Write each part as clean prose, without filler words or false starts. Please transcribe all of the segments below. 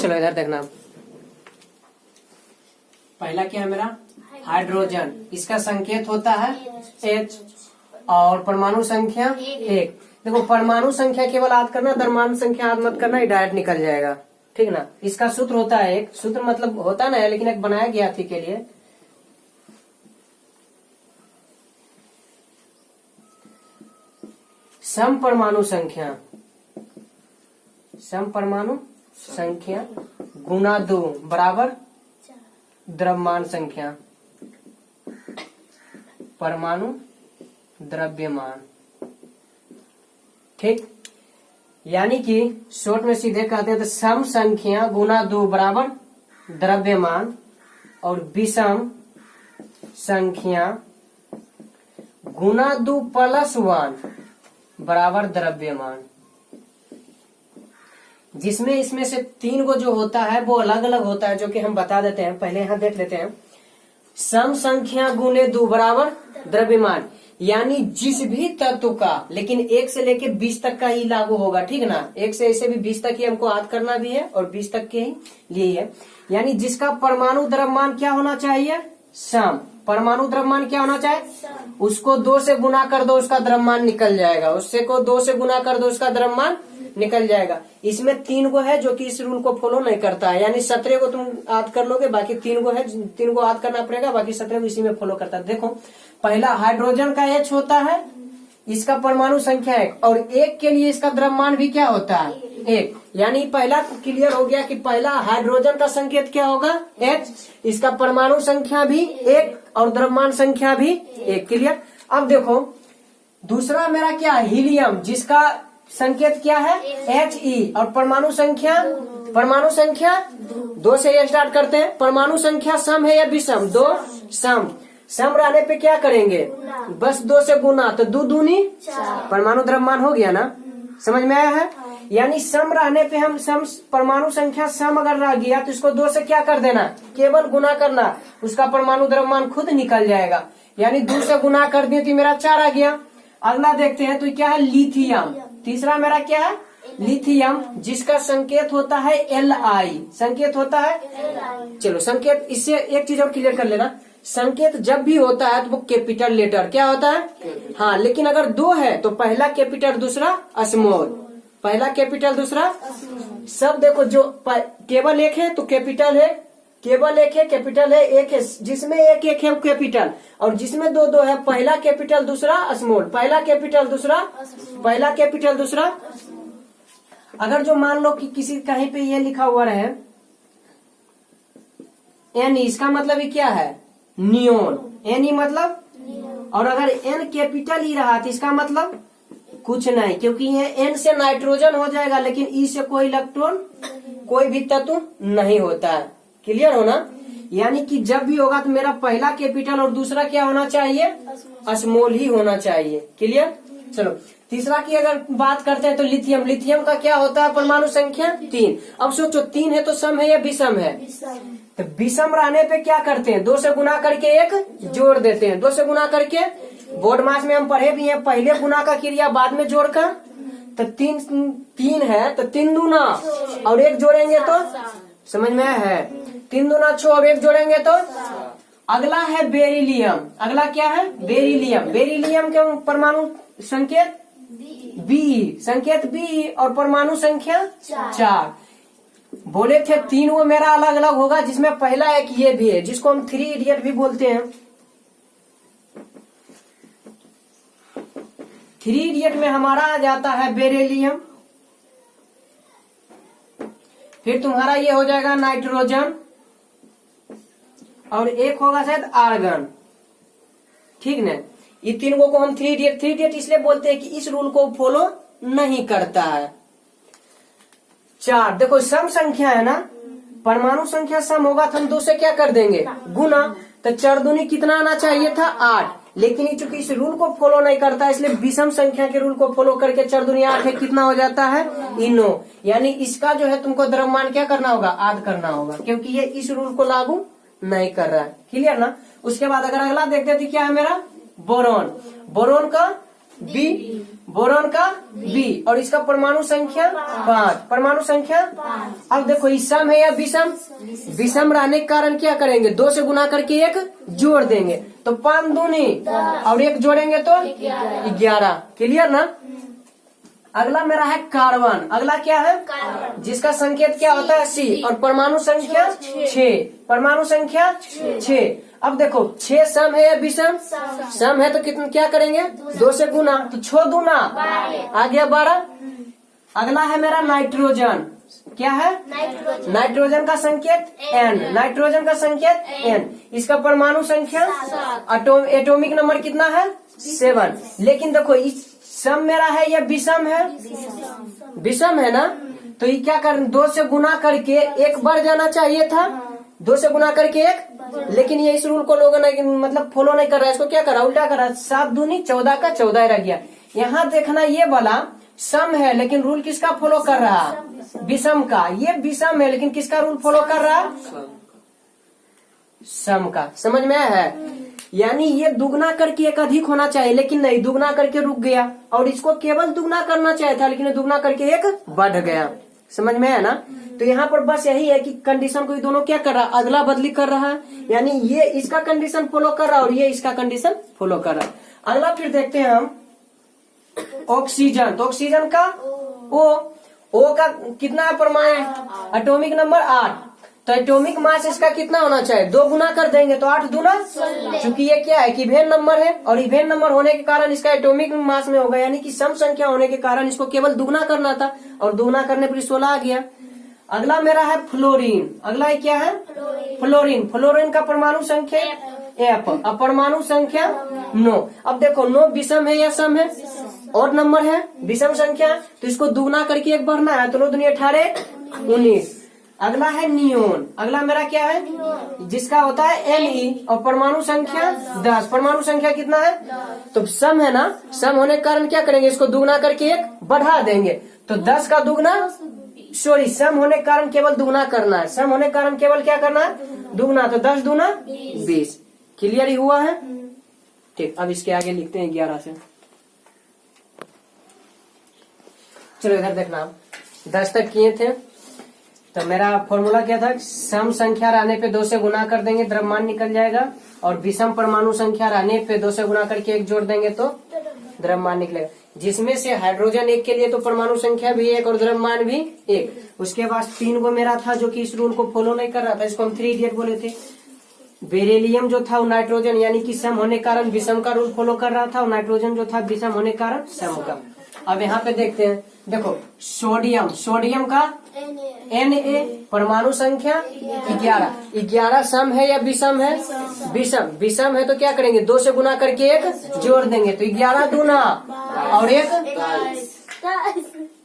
चलो इधर देखना, पहला क्या है मेरा हाइड्रोजन, इसका संकेत होता है H और परमाणु संख्या 1। देखो परमाणु संख्या केवल याद करना, द्रव्यमान संख्या याद मत करना, ये डायरेक्ट निकल जाएगा, ठीक ना। इसका सूत्र होता है एक, सूत्र मतलब होता ना है लेकिन एक बनाया गया थी के लिए, सम परमाणु संख्या गुना 2 बराबर द्रव्यमान संख्या, परमाणु द्रव्यमान, ठीक। यानी कि शॉर्ट में सीधे कहते हैं तो सम संख्या गुना 2 बराबर द्रव्यमान और विषम संख्या गुना 2 प्लस 1 बराबर द्रव्यमान। जिसमें इसमें से 3 को जो होता है वो अलग अलग होता है, जो कि हम बता देते हैं। पहले यहाँ देख लेते हैं, सम संख्या गुने 2 बराबर द्रव्यमान, यानी जिस भी तत्व का, लेकिन 1 से लेके 20 तक का ही लागू होगा, ठीक ना। 1 से ऐसे भी 20 तक ही हमको याद करना भी है और 20 तक के ही लिए है। यानी जिसका परमाणु द्रव्यमान क्या होना चाहिए, सम। परमाणु द्रव्यमान क्या होना चाहिए, उसको 2 से गुना कर दो, उसका द्रव्यमान निकल जाएगा। उससे को 2 से गुना कर दो, उसका द्रव्यमान निकल जाएगा। इसमें 3 को है जो कि इस रूल को फॉलो नहीं करता है, यानी 17 को तुम याद कर लोगे, बाकी 3 को है, 3 को याद करना पड़ेगा, बाकी 17 को इसी में फॉलो करता है। देखो पहला हाइड्रोजन का H होता है, इसका परमाणु संख्या 1 और 1 के लिए इसका द्रव्यमान भी क्या होता है 1। यानी पहला क्लियर हो गया कि पहला हाइड्रोजन का संकेत क्या होगा H, इसका परमाणु संख्या भी 1 और द्रव्यमान संख्या भी 1। क्लियर। अब देखो दूसरा मेरा क्या है हीलियम, जिसका संकेत क्या है He और परमाणु संख्या 2 से ये स्टार्ट करते हैं। परमाणु संख्या सम है या विषम, 2 सम रहने पे क्या करेंगे, बस 2 से गुना, तो 2 दूनी 4, परमाणु द्रव्यमान हो गया ना, समझ में आया है। यानी सम रहने पे हम सम, परमाणु संख्या सम अगर रह गया तो इसको 2 से क्या कर देना, केवल गुना करना, उसका परमाणु द्रव्यमान खुद निकल जाएगा। यानी 2 से गुना कर दिए तो मेरा 4 आ गया। अगला देखते हैं तो क्या है लिथियम, तीसरा मेरा क्या है लिथियम, जिसका संकेत होता है Li, संकेत होता है चलो संकेत, इससे एक चीज और क्लियर कर लेना, संकेत जब भी होता है तो वो कैपिटल लेटर क्या होता है, हाँ। लेकिन अगर 2 है तो पहला कैपिटल दूसरा स्मॉल, पहला कैपिटल दूसरा सब। देखो जो केवल 1 है तो कैपिटल है, केवल 1 है कैपिटल है, 1 है जिसमें 1 है कैपिटल, और जिसमें 2 है पहला कैपिटल दूसरा स्मॉल, पहला कैपिटल दूसरा, पहला कैपिटल दूसरा। अगर जो मान लो कि किसी कहीं पे ये लिखा हुआ रहे N, इसका मतलब ये क्या है नियोन, N मतलब, और अगर N कैपिटल ही रहा तो इसका मतलब कुछ नहीं, क्योंकि ये N से नाइट्रोजन हो जाएगा, लेकिन E से कोई इलेक्ट्रॉन, कोई भी तत्व नहीं होता है। क्लियर हो ना। यानी कि जब भी होगा तो मेरा पहला कैपिटल और दूसरा क्या होना चाहिए, स्मॉल ही होना चाहिए। क्लियर। चलो तीसरा की अगर बात करते हैं तो लिथियम, लिथियम का क्या होता है परमाणु संख्या 3। अब सोचो 3 है तो सम है या विषम है, तो विषम रहने पे क्या करते हैं, 2 से गुना करके 1 जोड़ देते हैं, 2 से गुना करके, बोर्ड मास में हम पढ़े भी हैं, पहले गुना का क्रिया बाद में जोड़कर, तो 3 है तो 3 दूना और 1 जोड़ेंगे तो, समझ में है, 3 दूना 6 और 1 जोड़ेंगे तो। अगला है बेरिलियम, अगला क्या है बेरिलियम, बेरिलियम के परमाणु संकेत B, संकेत B और परमाणु संख्या 4। बोले थे 3 वो मेरा अलग अलग होगा, जिसमें पहला एक ये भी है जिसको हम 3 इडियट भी बोलते हैं। 3 इडियट में हमारा आ जाता है बेरिलियम, फिर तुम्हारा ये हो जाएगा नाइट्रोजन, और एक होगा शायद आर्गन, ठीक ना। ये 3 को हम 3 इडियट इसलिए बोलते हैं कि इस रूल को फॉलो नहीं करता है। 4 देखो सम संख्या है ना, परमाणु संख्या सम होगा तो हम 2 से क्या कर देंगे गुना, तो 4 दूनी कितना आना चाहिए था 8, लेकिन चूंकि इस रूल को फॉलो नहीं करता इसलिए विषम संख्या के रूल को फॉलो करके 4 दूनी 8 है, कितना हो जाता है इनो। यानी इसका जो है तुमको द्रव्यमान क्या करना होगा, आद करना होगा, क्योंकि ये इस रूल को लागू नहीं कर रहा है। क्लियर ना। उसके बाद अगर अगला देखते तो क्या है मेरा बोरोन, बोरोन का बी, बोरॉन का बी, और इसका परमाणु संख्या 5, परमाणु संख्या। अब देखो ये सम है या विषम? विषम रहने के कारण क्या करेंगे, 2 से गुना करके 1 जोड़ देंगे, तो 5 दूनी और 1 जोड़ेंगे तो 11। क्लियर ना? अगला मेरा है कार्बन। अगला क्या है? जिसका संकेत क्या होता है, सी, और परमाणु संख्या 6, परमाणु संख्या 6। अब देखो 6 सम है या विषम? सम है तो कितना क्या करेंगे, 2 से गुना, तो 6 दूना आ गया 12। अगला है मेरा नाइट्रोजन। क्या है? नाइट्रोजन का संकेत N, नाइट्रोजन का संकेत N, इसका परमाणु संख्या, एटॉमिक नंबर कितना है, 7। लेकिन देखो इस सम मेरा है या विषम है? विषम है ना, तो ये क्या कर, 2 से गुना करके 1 बढ़ जाना चाहिए था, 2 से गुना करके 1, लेकिन ये इस रूल को लोगों ने मतलब फॉलो नहीं कर रहा है, इसको क्या करा, उल्टा करा, 7 दूनी 14 का 14 रह गया। यहाँ देखना ये वाला सम है, लेकिन रूल किसका फॉलो कर रहा, विषम का। ये विषम है लेकिन किसका रूल फॉलो कर रहा, सम का। समझ में आया है? यानी ये दुगना करके 1 अधिक होना चाहिए, लेकिन नहीं, दुगना करके रुक गया, और इसको केवल दुगना करना चाहिए था, लेकिन दुगना करके 1 बढ़ गया। समझ में आया ना? तो यहाँ पर बस यही है कि कंडीशन को ये दोनों क्या कर रहा है, अदला बदली कर रहा है, यानी ये इसका कंडीशन फॉलो कर रहा है और ये इसका कंडीशन फॉलो कर रहा है। अगला फिर देखते हैं हम ऑक्सीजन। तो ऑक्सीजन का ओ का कितना है परमाणु, एटॉमिक नंबर 8, तो एटॉमिक मास इसका कितना होना चाहिए, 2 गुना कर देंगे तो 8 दूना, क्योंकि ये क्या है कि इवेन नंबर है, और इवेन नंबर होने के कारण इसका एटॉमिक मास में होगा, यानी कि सम संख्या होने के कारण इसको केवल दुगना करना था, और दुगना करने पर 16 आ गया। अगला मेरा है फ्लोरीन। अगला क्या है, फ्लोरीन। फ्लोरीन का परमाणु संख्या F, अब परमाणु संख्या 9। अब देखो 9 विषम है या सम है, और नंबर है, विषम संख्या, तो इसको दुगना करके 1 बढ़ना है, तो 9 दूनी 18, 19। अगला है नियोन। अगला मेरा क्या है, जिसका होता है Ne, और परमाणु संख्या 10, परमाणु संख्या कितना है, तो सम है ना, सम होने के कारण क्या करेंगे, इसको दुगना करके 1 बढ़ा देंगे, तो 10 का दुगना, सॉरी सम होने के कारण केवल दुगना करना है, सम होने के कारण केवल क्या करना है, दुगना, तो 10 दूना 20। क्लियर ही हुआ है? ठीक, अब इसके आगे लिखते हैं 11 से। चलो इधर देखना, 10 तक किए थे, तो मेरा फॉर्मूला क्या था, सम संख्या रहने पे 2 से गुना कर देंगे, द्रव्यमान निकल जाएगा, और विषम परमाणु संख्या रहने पे 2 से गुना करके 1 जोड़ देंगे तो द्रव्यमान निकलेगा, जिसमें से हाइड्रोजन 1 के लिए तो परमाणु संख्या भी 1 और द्रव्यमान भी 1। उसके बाद 3 को मेरा था जो कि इस रूल को फॉलो नहीं कर रहा था, इसको हम 3 इडियट बोले थे। बेरिलियम जो था वो नाइट्रोजन यानी कि सम होने के कारण विषम का रूल फॉलो कर रहा था, और नाइट्रोजन जो था विषम होने के कारण सम का। अब यहाँ पे देखते हैं, देखो सोडियम, सोडियम का Na, परमाणु संख्या 11, 11 सम है या विषम है, विषम, विषम है तो क्या करेंगे, 2 से गुना करके 1 जोड़ देंगे, तो 11 दूना और 1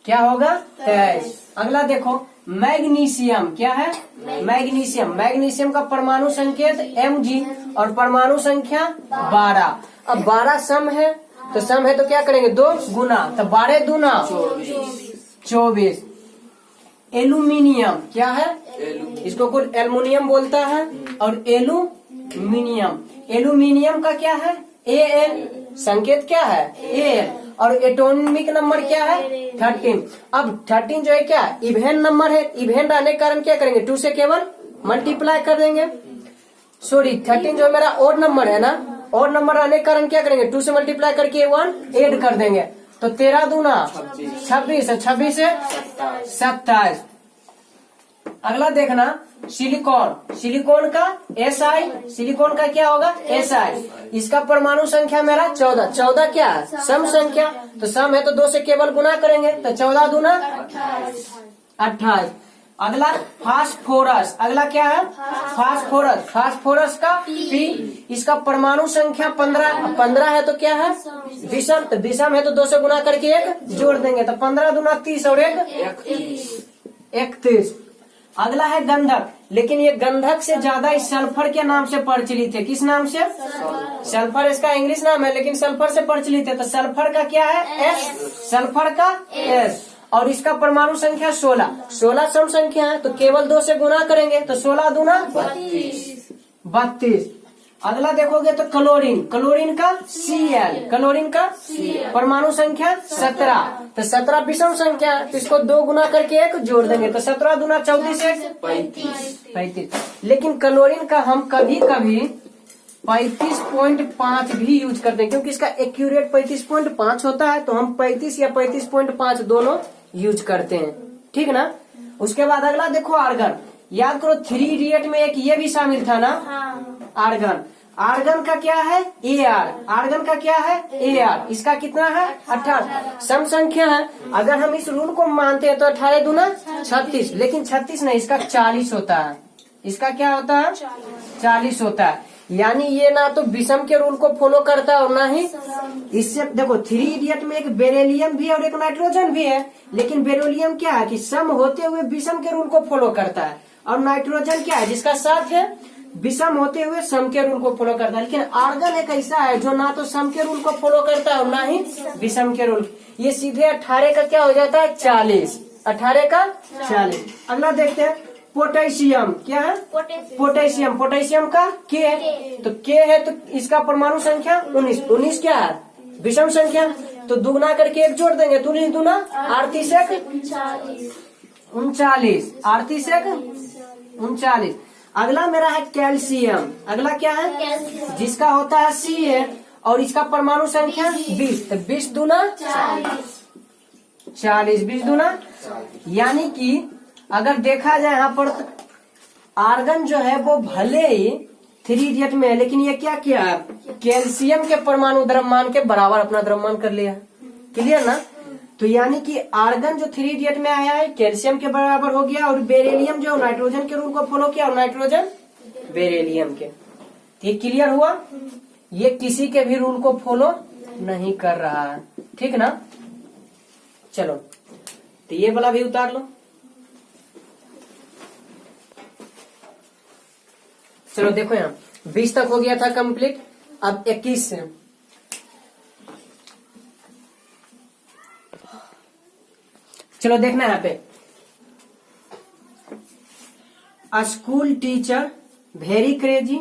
क्या होगा, 23। अगला देखो मैग्नीशियम। क्या है, मैग्नीशियम। मैग्नीशियम का परमाणु संकेत Mg, और परमाणु संख्या 12। अब 12 सम है, तो सम है तो क्या करेंगे, 2 गुना, तो 12 दूना 24। एल्यूमिनियम। क्या है, इसको कुछ एल्युमिनियम बोलता है, और एल्यूमिनियम, एल्यूमिनियम का क्या है, Al, संकेत क्या है, Al, और एटॉमिक नंबर क्या है, 13। अब 13 जो है क्या, इवेन नंबर है, इवेन रहने के कारण क्या करेंगे, 2 से केवल मल्टीप्लाई कर देंगे, सॉरी 13 जो मेरा ओड नंबर है ना, और नंबर आने के कारण क्या करेंगे, 2 से मल्टीप्लाई करके 1 ऐड कर देंगे, तो 13 दूना 26, 26 से 27। अगला देखना सिलिकॉन। सिलिकॉन का Si, सिलिकॉन का क्या होगा, Si, इसका परमाणु संख्या मेरा 14। 14 क्या है, सम संख्या, तो सम है तो 2 से केवल गुना करेंगे, तो 14 दूना 28। अगला फास्फोरस। अगला क्या है, फास्फोरस। फास्फोरस का P, इसका परमाणु संख्या 15। 15 है तो क्या है, विषम, तो विषम है तो 2 से गुना करके 1 जोड़ देंगे, तो 15 दूना 30 और 1 31। अगला है गंधक, लेकिन ये गंधक से ज्यादा इस सल्फर के नाम से प्रचलित है। किस नाम से, सल्फर इसका इंग्लिश नाम है, लेकिन सल्फर से प्रचलित है, तो सल्फर का क्या है, S, सल्फर का S, और इसका परमाणु संख्या 16। 16 सम संख्या है तो केवल 2 से गुना करेंगे, तो 16 दूना 32। अगला देखोगे तो क्लोरीन, क्लोरीन का Cl, क्लोरीन का परमाणु संख्या 17। तो 17 विषम संख्या, तो इसको 2 गुना करके 1 जोड़ देंगे तो 17 दूना 34 1 35। लेकिन क्लोरीन का हम कभी कभी 35.5 भी यूज करते हैं, क्योंकि इसका एक्यूरेट 35.5 होता है, तो हम 35 या 35.5 दोनों यूज करते हैं। ठीक ना। उसके बाद अगला देखो आर्गन। याद करो 3 इडियट में एक ये भी शामिल था ना, आर्गन। आर्गन का क्या है Ar, आर्गन का क्या है Ar। इसका कितना है 18, सम संख्या है। अगर हम इस रूल को मानते हैं तो 18 दूना 36, लेकिन 36 नहीं, इसका 40 होता है। इसका क्या होता है 40 होता है। यानी ये ना तो विषम के रूल को फॉलो करता है और ना ही इससे। देखो 3 इडियट में एक बेरिलियम भी है और एक नाइट्रोजन भी है, लेकिन बेरिलियम क्या है कि सम होते हुए विषम के रूल को फॉलो करता है, और नाइट्रोजन क्या है जिसका साथ है विषम होते हुए सम के रूल को फॉलो करता है। लेकिन आर्गन एक ऐसा है जो ना तो सम के रूल को फॉलो करता है और ना ही विषम के रूल। ये सीधे 18 का क्या हो जाता है 40, 18 का 40। अगला देखते हैं पोटेशियम। क्या है पोटेशियम, पोटेशियम का K, तो K है तो इसका परमाणु संख्या 19, 19 क्या है विषम संख्या, तो दुगना करके 1 जोड़ देंगे तो 19 दूना 38 39, 38 39। अगला मेरा है कैल्शियम। अगला क्या है जिसका होता है Ca और इसका परमाणु संख्या 20, तो 20 दूना 40, 20 दूना। यानी कि अगर देखा जाए यहाँ पर आर्गन जो है वो भले ही 3 इडियट में है, लेकिन ये क्या किया है कैल्शियम के परमाणु द्रव्यमान के बराबर अपना द्रव्यमान कर लिया। क्लियर ना। तो यानी कि आर्गन जो 3 इडियट में आया है कैल्शियम के बराबर हो गया, और बेरिलियम जो नाइट्रोजन के रूल को फॉलो किया और नाइट्रोजन बेरिलियम के। ये क्लियर हुआ। ये किसी के भी रूल को फॉलो नहीं कर रहा है। ठीक ना। चलो तो ये वाला भी उतार लो। चलो देखो यहाँ 20 तक हो गया था कंप्लीट, अब 21 से। चलो देखना यहाँ पे स्कूल टीचर वेरी क्रेजी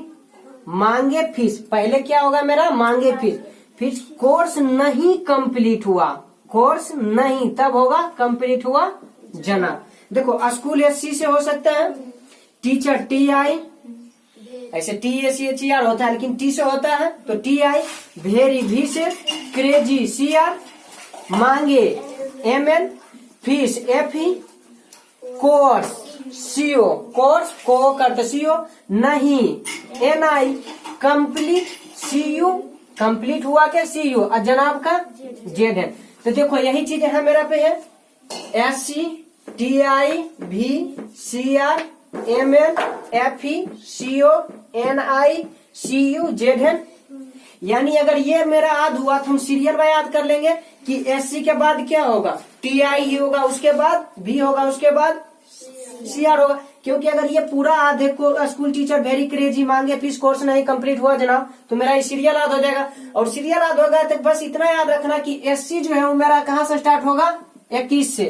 मांगे फीस। पहले क्या होगा मेरा मांगे फीस, फिर कोर्स नहीं कंप्लीट हुआ, कोर्स नहीं तब होगा कंप्लीट हुआ जना। देखो स्कूल SC से हो सकता है, टीचर TI, ऐसे TACHER होता है लेकिन T से होता है तो TI, वेरी V से, क्रेजी CR, मांगे MN, fees FE, course CO, course को करते CO, नहीं NI, कंप्लीट CU, कंप्लीट हुआ क्या CU, और जनाब का Z है। तो देखो यही चीज है मेरा पे है SC TI V CR MN FE CO NI CU Z है। यानी अगर ये मेरा याद हुआ तो हम सीरियल में याद कर लेंगे कि SC के बाद क्या होगा TI ही होगा, उसके बाद V होगा, उसके बाद CR होगा। क्योंकि अगर ये पूरा आधे को स्कूल टीचर वेरी क्रेजी मांगे फीस कोर्स नहीं कंप्लीट हुआ जनाब, तो मेरा ये सीरियल याद हो जाएगा। और सीरियल याद होगा तो बस इतना याद रखना कि SC जो है वो मेरा कहाँ से स्टार्ट होगा 21 से।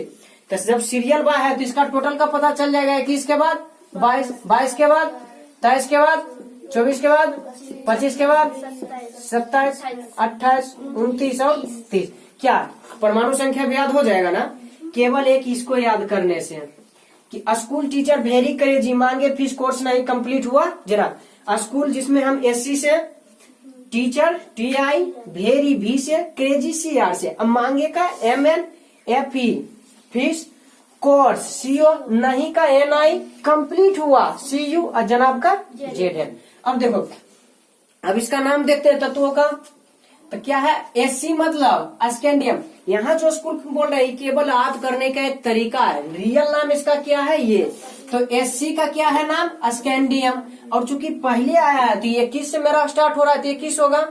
तो जब सीरियल बा है तो इसका टोटल का पता चल जाएगा। 21 के बाद 22, 22 के बाद 23 के बाद 24 के बाद 25 के बाद 27 28 29 और 30। क्या परमाणु संख्या भी याद हो जाएगा ना, केवल एक इसको याद करने से कि स्कूल टीचर वेरी क्रेजी मांगे फीस कोर्स नहीं कंप्लीट हुआ जरा। स्कूल जिसमें हम SC से, टीचर TI, वेरी V से, क्रेजी CR से, अब मांगे का MN FE, fees course CO, नहीं का NI, कंप्लीट हुआ CU, और जनाब का Z है। अब देखो अब इसका नाम देखते हैं तत्वों का। तो क्या है SC मतलब स्कैंडियम। यहाँ जो स्कूल बोल रहे हैं केवल याद करने का एक तरीका है, रियल नाम इसका क्या है ये। तो SC का क्या है नाम स्कैंडियम, और चूंकि पहले आया है तो ये 21 से मेरा स्टार्ट हो रहा है तो 21 होगा।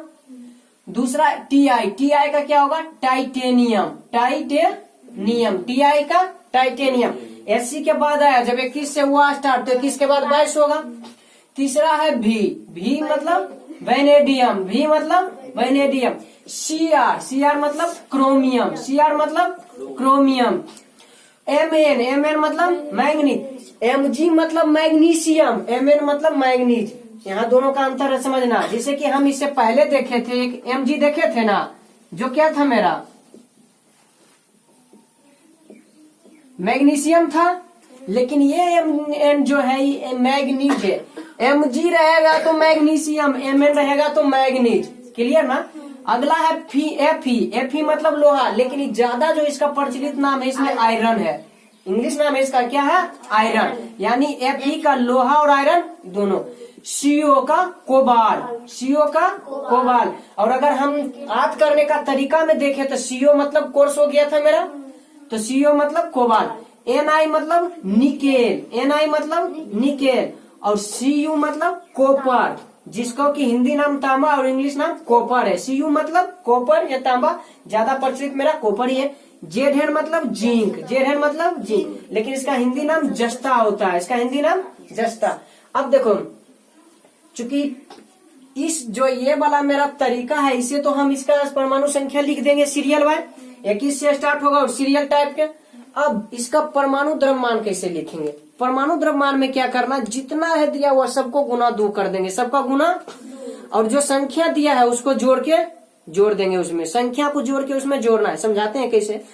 दूसरा TI का क्या होगा टाइटेनियम, टाइटेनियम TI का टाइटेनियम। SC के बाद आया जब 21 से हुआ स्टार्ट तो 21 के बाद 22 होगा। तीसरा है V मतलब वैनेडियम, V मतलब वैनेडियम। CR मतलब क्रोमियम, CR मतलब क्रोमियम। MN मतलब मैग्नीज, MG मतलब मैग्नीशियम, MN मतलब मैग्नीज। यहाँ दोनों का अंतर है समझना। जैसे कि हम इससे पहले देखे थे एक Mg देखे थे ना, जो क्या था मेरा मैग्नीशियम था, लेकिन ये Mn जो है ये मैग्नीज है। Mg रहेगा तो मैग्नीशियम, Mn रहेगा तो मैग्नीज। क्लियर ना। अगला है Fe मतलब लोहा, लेकिन ज्यादा जो इसका प्रचलित नाम है इसमें आयरन है। इंग्लिश नाम है इसका क्या है, आयरन। यानी Fe का लोहा और आयरन दोनों। CO का कोबाल। और अगर हम याद करने का तरीका में देखें तो CO मतलब कोर्स हो गया था मेरा, तो CO मतलब कोबाल। Ni मतलब निकेल, और Cu मतलब कॉपर, जिसको कि हिंदी नाम तांबा और इंग्लिश नाम कॉपर है। Cu मतलब कॉपर या तांबा, ज्यादा प्रचलित मेरा कॉपर ही है। Zn मतलब जिंक, लेकिन इसका हिंदी नाम जस्ता होता है, इसका हिंदी नाम जस्ता। अब देखो, चूंकि इस जो ये वाला मेरा तरीका है, इसे तो हम इसका परमाणु संख्या लिख देंगे सीरियल वाइज, 21 से स्टार्ट होगा और सीरियल टाइप के। अब इसका परमाणु द्रव्यमान कैसे लिखेंगे? परमाणु द्रव्यमान में क्या करना, जितना है दिया हुआ सबको गुना 2 कर देंगे, सबका गुना, और जो संख्या दिया है उसको जोड़ देंगे, उसमें संख्या को जोड़ के उसमें जोड़ना है। समझाते हैं कैसे।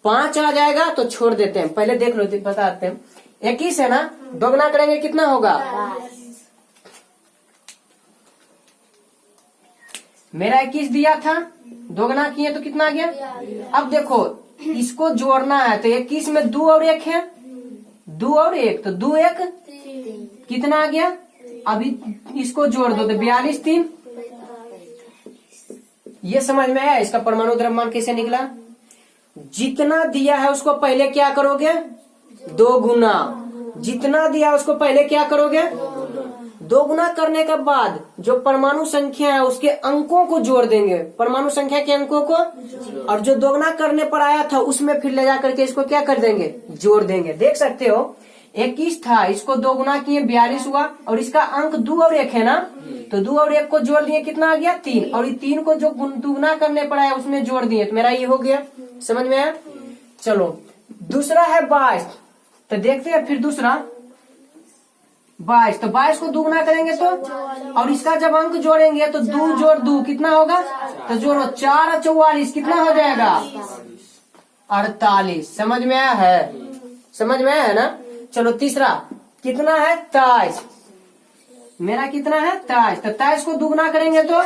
5 आ जाएगा तो छोड़ देते हैं, पहले देख लो बताते हैं। 21 है ना, दोगुना करेंगे कितना होगा, मेरा 21 दिया था, दोगुना किए तो कितना आ गया। अब देखो इसको जोड़ना है तो 21 में 2 और 1 है, 2 और 1 तो 2 1 कितना आ गया। अभी इसको जोड़ दो तो 42 3। ये समझ में आया इसका परमाणु द्रव्यमान कैसे निकला। जितना दिया है उसको पहले क्या करोगे, 2 गुना। जितना दिया उसको पहले क्या करोगे, 2 गुना करने के बाद जो परमाणु संख्या है उसके अंकों को जोड़ देंगे, परमाणु संख्या के अंकों को, और जो दोगुना करने पर आया था उसमें फिर ले जाकर के इसको क्या कर देंगे, जोड़ देंगे। देख सकते हो 21 था, इसको 2 गुना किए 42 हुआ, और इसका अंक 2 और 1 है ना, तो 2 और 1 को जोड़ दिए कितना आ गया 3, और ये 3 को जो दुगुना करने पर आया उसमें जोड़ दिए तो मेरा ये हो गया। समझ में आया। चलो दूसरा है 22, तो देखते हैं फिर दूसरा 22, तो 22 को दुगुना करेंगे तो, और इसका जब अंक जोड़ेंगे तो 2 जोड़ 2 कितना होगा, तो जोड़ो 4 और 44 कितना हो जाएगा 48। समझ में आया है ना। चलो तीसरा कितना है 23, मेरा कितना है 23, तो 23 को दुगुना करेंगे तो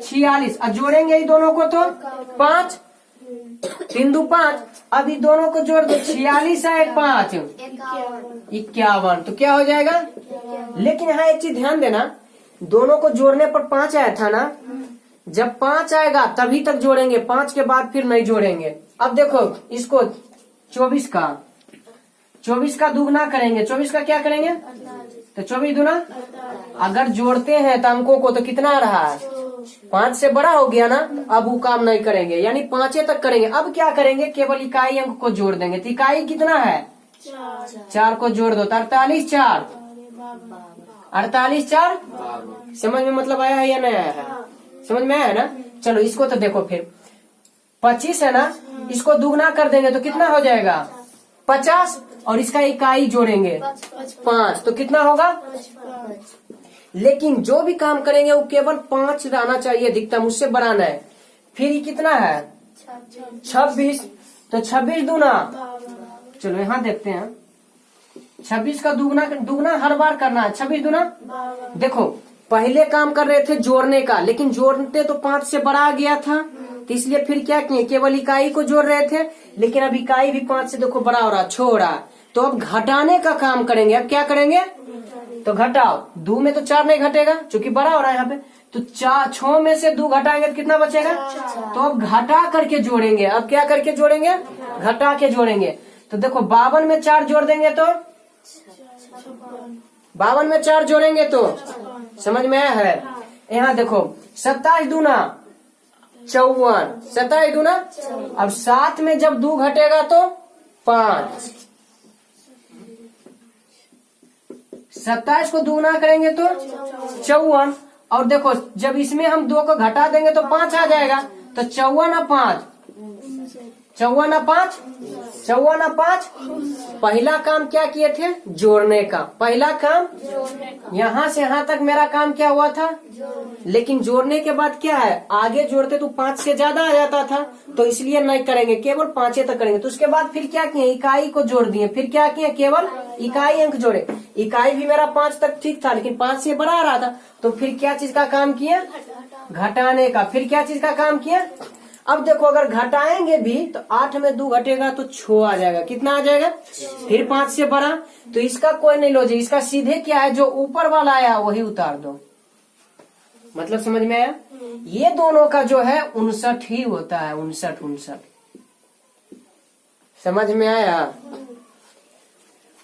46, और जोड़ेंगे ये दोनों को तो 5 3 2 5, अभी दोनों को जोड़ दो 46 है 5 51, तो क्या हो जाएगा। लेकिन यहाँ एक चीज ध्यान देना, दोनों को जोड़ने पर 5 आया था ना, जब 5 आएगा तभी तक जोड़ेंगे, 5 के बाद फिर नहीं जोड़ेंगे। अब देखो इसको 24 का दुगुना करेंगे, 24 का क्या करेंगे, तो 24 दुना, अगर जोड़ते हैं तो अंकों को तो कितना आ रहा है 5 से बड़ा हो गया ना, अब वो काम नहीं करेंगे, यानी 5 तक करेंगे। अब क्या करेंगे, केवल इकाई अंक को जोड़ देंगे। तो इकाई कितना है 4 को जोड़ दो तो 48 4। समझ में मतलब आया है या नहीं आया है, समझ में आया है ना। चलो इसको तो देखो फिर 25 है ना, इसको दुगुना कर देंगे तो कितना हो जाएगा 50, और इसका इकाई जोड़ेंगे 5 तो कितना होगा। लेकिन जो भी काम करेंगे वो केवल 5 रहना चाहिए अधिकतम, उससे बढ़ाना है। फिर ये कितना है 26, तो 26 दूना, चलो यहाँ देखते हैं 26 का दुगुना हर बार करना है। 26 दूना, देखो पहले काम कर रहे थे जोड़ने का, लेकिन जोड़ते तो 5 से बड़ा आ गया था, तो इसलिए फिर क्या किए, केवल इकाई को जोड़ रहे थे, लेकिन अब इकाई भी 5 से देखो बड़ा हो रहा, छोड़ा, तो अब घटाने का काम करेंगे। अब क्या करेंगे, तो घटाओ, 2 में तो 4 नहीं घटेगा क्योंकि बड़ा हो रहा है यहाँ पे, तो 6 में से 2 घटाएंगे तो कितना बचेगा, तो अब घटा करके जोड़ेंगे। अब क्या करके जोड़ेंगे, घटा के जोड़ेंगे। तो देखो 52 में 4 जोड़ देंगे तो 52 में 4 जोड़ेंगे तो समझ में आया है। यहाँ देखो 27 दूना 54, 27 दूना, अब 7 में जब 2 घटेगा तो 5, 27 को दुगुना करेंगे तो 54, और देखो जब इसमें हम 2 को घटा देंगे तो 5 आ जाएगा, तो 54 और 5 54 5, 54 5। पहला काम क्या किए थे? जोड़ने का। पहला काम यहाँ से यहाँ तक मेरा काम क्या हुआ था? लेकिन जोड़ने के बाद क्या है, आगे जोड़ते तो 5 से ज्यादा आ जाता था, तो इसलिए नहीं करेंगे, केवल 5 तक करेंगे। तो उसके बाद फिर क्या किए? इकाई को जोड़ दिए। फिर क्या किए? केवल इकाई अंक जोड़े। इकाई भी मेरा 5 तक ठीक था, लेकिन 5 से बड़ा आ रहा था, तो फिर क्या चीज का काम किया? घटाने का। फिर क्या चीज का काम किया? अब देखो, अगर घटाएंगे भी तो 8 में 2 घटेगा तो 6 आ जाएगा। कितना आ जाएगा? फिर 5 से बड़ा, तो इसका कोई नहीं लॉजिक, इसका सीधे क्या है, जो ऊपर वाला आया वही उतार दो। मतलब समझ में आया? ये दोनों का जो है 59 ही होता है। 59। समझ में आया?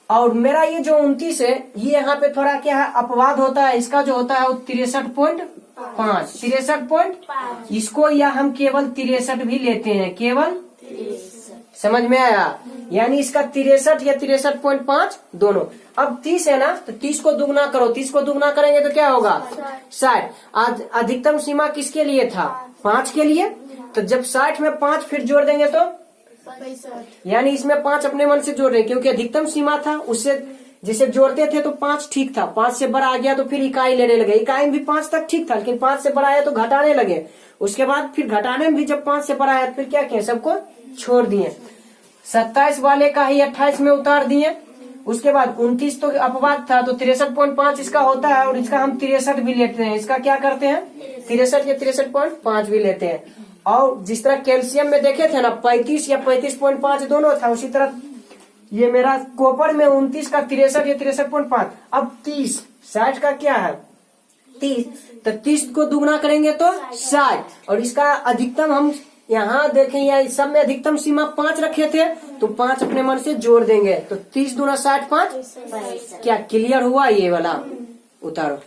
और मेरा ये जो 29 है, ये यहाँ पे थोड़ा क्या है, अपवाद होता है। इसका जो होता है वो 63.5, 63.5। इसको या हम केवल 63 भी लेते हैं, केवल। समझ में आया? यानी इसका 63 या 63.5 दोनों। अब 30 है ना, तो 30 को दुगना करो। 30 को दुगना करेंगे तो क्या होगा? 60। आज अधिकतम सीमा किसके लिए था? 5 के लिए। तो जब 60 में 5 फिर जोड़ देंगे तो यानी इसमें 5 अपने मन से जोड़ रहे हैं, क्योंकि अधिकतम सीमा था, उससे जिसे जोड़ते थे तो 5 ठीक था। 5 से बड़ा आ गया तो फिर इकाई लेने लगे। इकाई में भी 5 तक ठीक था, लेकिन 5 से बड़ा आया तो घटाने लगे। उसके बाद फिर घटाने में भी जब 5 से बड़ा आया तो फिर क्या किया? सबको छोड़ दिए। 27 वाले का ही 28 में उतार दिए। उसके बाद 29 तो अपवाद था, तो 63.5 इसका होता है, और इसका हम 63 भी लेते हैं। इसका क्या करते हैं? 63 या 63.5 भी लेते हैं। और जिस तरह कैल्शियम में देखे थे ना 35 या 35.5 दोनों था, उसी तरह ये मेरा कॉपर में 29 का 63 या 63.5। अब 30, 60 का क्या है? 30, तो 30 को दुगना करेंगे तो 60। और इसका अधिकतम हम यहाँ देखें, या इस सब में अधिकतम सीमा 5 रखे थे, तो 5 अपने मन से जोड़ देंगे, तो 30 दूना 60 5। क्या क्लियर हुआ? ये वाला उतारो।